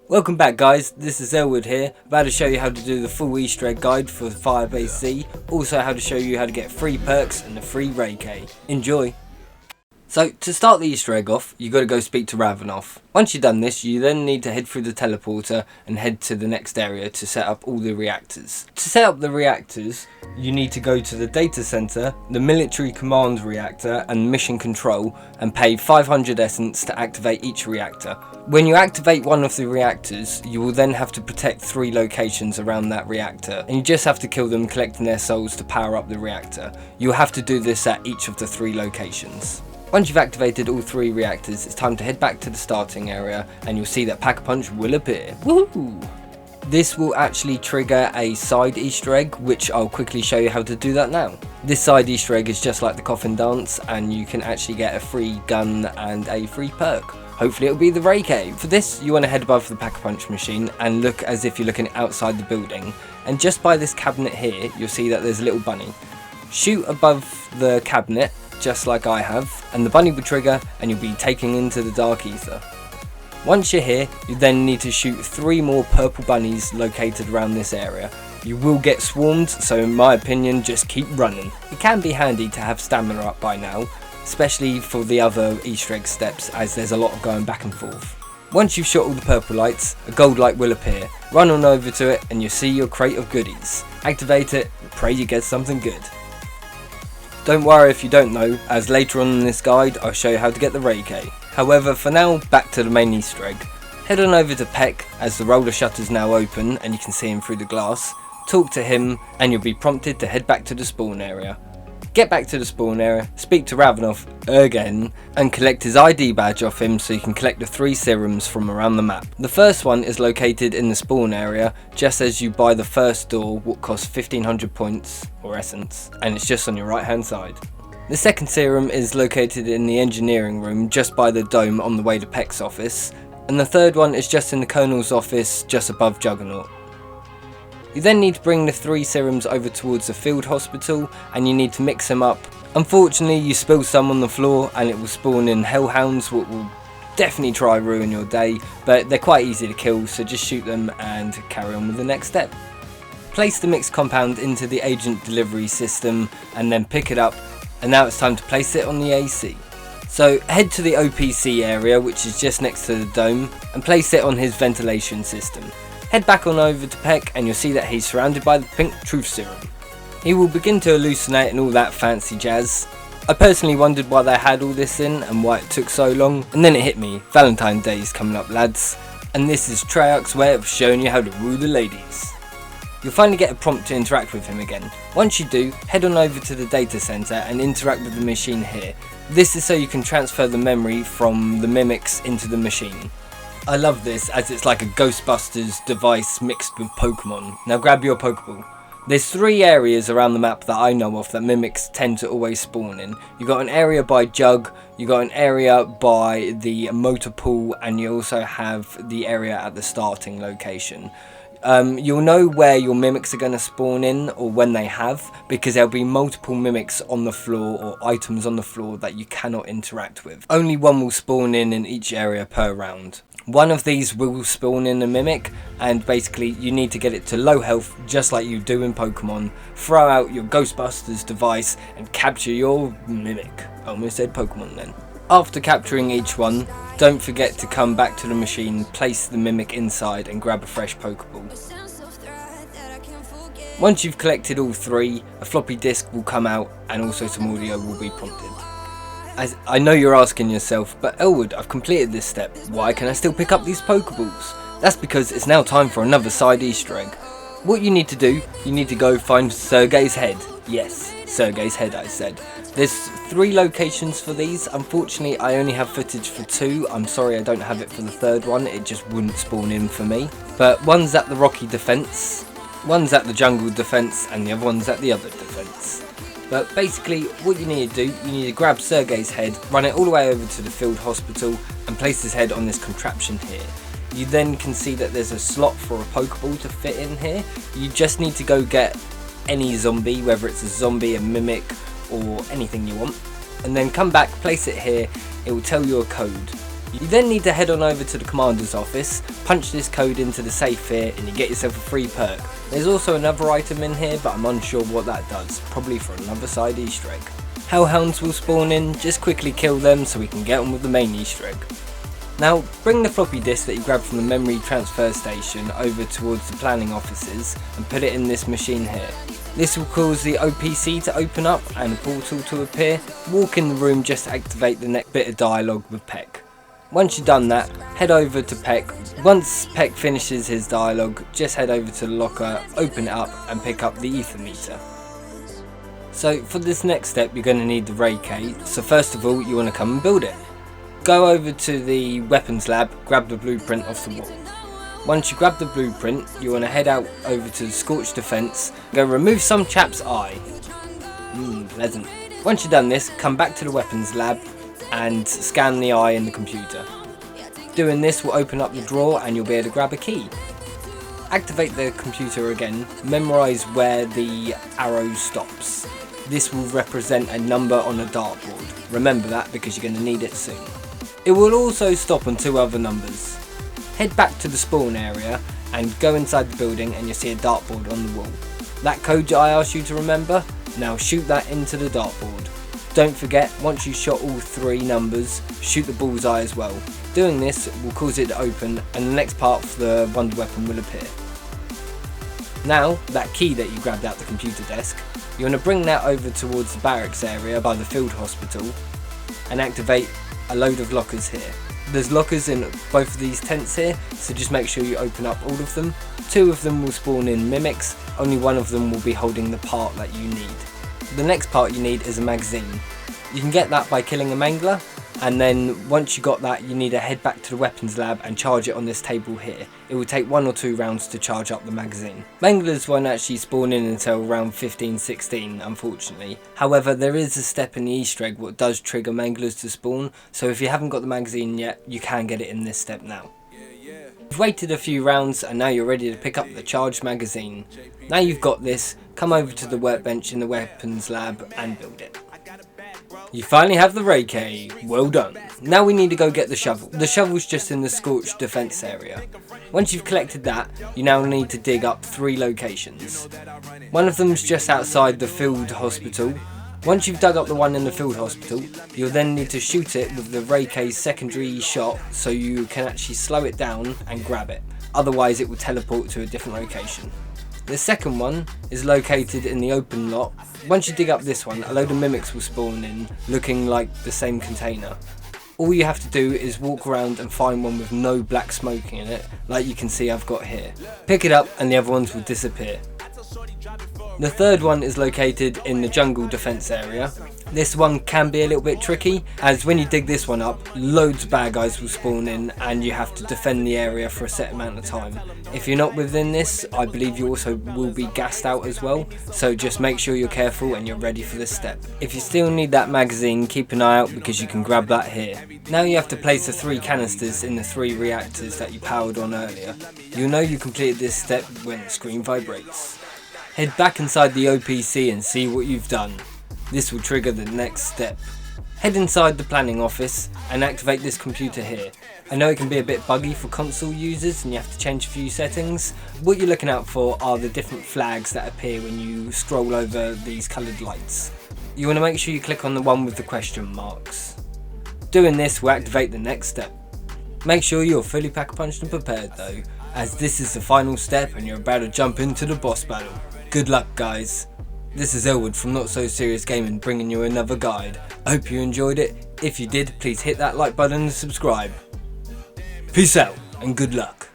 Welcome back guys, this is Elwood here, about to show you how to do the full Easter egg guide for FIREBASE Z, also how to show you how to get free perks and the free Ray K. Enjoy! So to start the Easter egg off, you got to go speak to Ravenoff. Once you've done this, you then need to head through the teleporter and head to the next area to set up all the reactors. To set up the reactors, you need to go to the data center, the military command reactor and mission control and pay 500 essence to activate each reactor. When you activate one of the reactors, you will then have to protect 3 locations around that reactor, and you just have to kill them collecting their souls to power up the reactor. You'll have to do this at each of the 3 locations. Once you've activated all 3 reactors, it's time to head back to the starting area and you'll see that Pack-a-Punch will appear. Woohoo! This will actually trigger a side Easter egg, which I'll quickly show you how to do that now. This side Easter egg is just like the coffin dance and you can actually get a free gun and a free perk. Hopefully it'll be the Ray K. For this, you want to head above the Pack-a-Punch machine and look as if you're looking outside the building. And just by this cabinet here, you'll see that there's a little bunny. Shoot above the cabinet, just like I have, and the bunny will trigger and you'll be taken into the dark ether. Once you're here, you then need to shoot 3 more purple bunnies located around this area. You will get swarmed, so in my opinion, just keep running. It can be handy to have stamina up by now, especially for the other Easter egg steps, as there's a lot of going back and forth. Once you've shot all the purple lights, a gold light will appear. Run on over to it and you'll see your crate of goodies. Activate it, pray you get something good. Don't worry if you don't know, as later on in this guide I'll show you how to get the Ray K. However, for now, back to the main Easter egg. Head on over to Peck, as the roller shutter's now open and you can see him through the glass. Talk to him and you'll be prompted to head back to the spawn area. Get back to the spawn area, speak to Ravenoff again, and collect his ID badge off him so you can collect the 3 serums from around the map. The first one is located in the spawn area, just as you buy the first door, what costs 1500 points, or essence, and it's just on your right hand side. The second serum is located in the engineering room, just by the dome on the way to Peck's office, and the third one is just in the Colonel's office, just above Juggernaut. You then need to bring the 3 serums over towards the field hospital and you need to mix them up. Unfortunately, you spill some on the floor and it will spawn in hellhounds, what will definitely try ruin your day, but they're quite easy to kill, so just shoot them and carry on with the next step. Place the mixed compound into the agent delivery system and then pick it up, and now it's time to place it on the AC. So head to the OPC area, which is just next to the dome, and place it on his ventilation system. Head back on over to Peck and you'll see that he's surrounded by the pink truth serum. He will begin to hallucinate and all that fancy jazz. I personally wondered why they had all this in and why it took so long, and then it hit me, Valentine's Day is coming up lads, and this is Treyarch's way of showing you how to woo the ladies. You'll finally get a prompt to interact with him again. Once you do, head on over to the data center and interact with the machine here. This is so you can transfer the memory from the mimics into the machine. I love this as it's like a Ghostbusters device mixed with Pokemon. Now grab your Pokeball. There's 3 areas around the map that I know of that mimics tend to always spawn in. You got an area by Jug, you got an area by the motor pool, and you also have the area at the starting location. You'll know where your mimics are going to spawn in, or when they have, because there'll be multiple mimics on the floor or items on the floor that you cannot interact with. Only one will spawn in each area per round. One of these will spawn in a mimic, and basically you need to get it to low health just like you do in Pokemon. Throw out your Ghostbusters device and capture your mimic. I almost said Pokemon then. After capturing each one, don't forget to come back to the machine, place the mimic inside and grab a fresh Pokeball. Once you've collected all 3, a floppy disk will come out and also some audio will be prompted. As I know you're asking yourself, but Elwood, I've completed this step, why can I still pick up these Pokeballs? That's because it's now time for another side Easter egg. What you need to do, you need to go find Sergei's head. Yes, Sergei's head I said. There's 3 locations for these. Unfortunately I only have footage for 2, I'm sorry I don't have it for the 3rd one, it just wouldn't spawn in for me. But one's at the Rocky Defence, one's at the Jungle Defence, and the other one's at the other defence. But basically, what you need to do, you need to grab Sergei's head, run it all the way over to the field hospital, and place his head on this contraption here. You then can see that there's a slot for a Pokeball to fit in here. You just need to go get any zombie, whether it's a zombie, a mimic, or anything you want. And then come back, place it here, it will tell you a code. You then need to head on over to the commander's office, punch this code into the safe here, and you get yourself a free perk. There's also another item in here, but I'm unsure what that does, probably for another side Easter egg. Hellhounds will spawn in, just quickly kill them so we can get on with the main Easter egg. Now, bring the floppy disk that you grabbed from the memory transfer station over towards the planning offices and put it in this machine here. This will cause the OPC to open up and a portal to appear. Walk in the room just to activate the next bit of dialogue with Peck. Once you've done that, head over to Peck. Once Peck finishes his dialogue, just head over to the locker, open it up and pick up the ether meter. So for this next step you're going to need the ray K, so first of all you want to come and build it. Go over to the weapons lab, grab the blueprint off the wall. Once you grab the blueprint, you want to head out over to the scorched defense, go remove some chap's eye. Pleasant. Once you've done this, come back to the weapons lab and scan the eye in the computer. Doing this will open up the drawer and you'll be able to grab a key. Activate the computer again, memorize where the arrow stops. This will represent a number on a dartboard. Remember that because you're going to need it soon. It will also stop on 2 other numbers. Head back to the spawn area and go inside the building and you'll see a dartboard on the wall. That code I asked you to remember, now shoot that into the dartboard. Don't forget, once you shot all 3 numbers, shoot the bullseye as well. Doing this will cause it to open and the next part of the wonder weapon will appear. Now, that key that you grabbed out the computer desk, you want to bring that over towards the barracks area by the field hospital and activate a load of lockers here. There's lockers in both of these tents here, so just make sure you open up all of them. 2 of them will spawn in mimics, only 1 of them will be holding the part that you need. The next part you need is a magazine. You can get that by killing a mangler, and then once you got that you need to head back to the weapons lab and charge it on this table here. It will take 1 or 2 rounds to charge up the magazine. Manglers won't actually spawn in until round 15-16 unfortunately. However, there is a step in the Easter egg what does trigger manglers to spawn, so if you haven't got the magazine yet you can get it in this step now. You've waited a few rounds and now you're ready to pick up the charged magazine. Now you've got this, come over to the workbench in the weapons lab and build it. You finally have the ray K, well done. Now we need to go get the shovel. The shovel's just in the scorched defense area. Once you've collected that, you now need to dig up 3 locations. One of them's just outside the field hospital. Once you've dug up the one in the field hospital, you'll then need to shoot it with the ray K's secondary shot so you can actually slow it down and grab it. Otherwise it will teleport to a different location. The second one is located in the open lot. Once you dig up this one, a load of mimics will spawn in, looking like the same container. All you have to do is walk around and find one with no black smoke in it, like you can see I've got here. Pick it up and the other ones will disappear. The third one is located in the jungle defense area. This one can be a little bit tricky, as when you dig this one up, loads of bad guys will spawn in and you have to defend the area for a set amount of time. If you're not within this, I believe you also will be gassed out as well, so just make sure you're careful and you're ready for this step. If you still need that magazine, keep an eye out because you can grab that here. Now you have to place the 3 canisters in the 3 reactors that you powered on earlier. You'll know you completed this step when the screen vibrates. Head back inside the OPC and see what you've done. This will trigger the next step. Head inside the planning office and activate this computer here. I know it can be a bit buggy for console users and you have to change a few settings. What you're looking out for are the different flags that appear when you scroll over these coloured lights. You want to make sure you click on the one with the question marks. Doing this will activate the next step. Make sure you're fully pack-punched and prepared though, as this is the final step and you're about to jump into the boss battle. Good luck guys. This is Elwood from Not So Serious Gaming bringing you another guide. I hope you enjoyed it. If you did, please hit that like button and subscribe. Peace out and good luck.